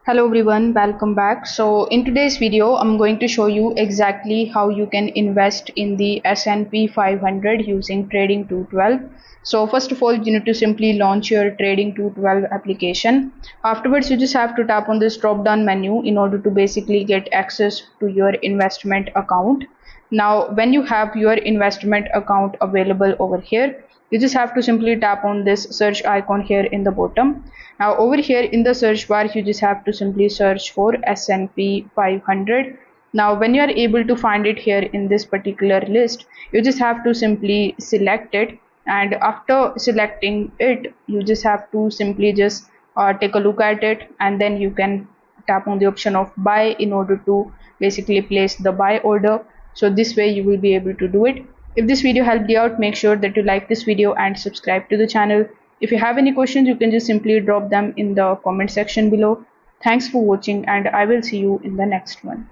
Hello everyone, welcome back. So in today's video, I'm going to show you exactly how you can invest in the S&P 500 using Trading 212. So first of all, you need to simply launch your Trading 212 application. Afterwards, you just have to tap on this drop down menu in order to basically get access to your investment account. Now, when you have your investment account available over here, you just have to simply tap on this search icon here in the bottom. Now over here in the search bar, you just have to simply search for S&P 500. Now when you are able to find it here in this particular list, you just have to simply select it, and after selecting it, you just have to simply just take a look at it, and then you can tap on the option of buy in order to basically place the buy order. So this way you will be able to do it. If this video helped you out, make sure that you like this video and subscribe to the channel. If you have any questions, you can just simply drop them in the comment section below. Thanks for watching, and I will see you in the next one.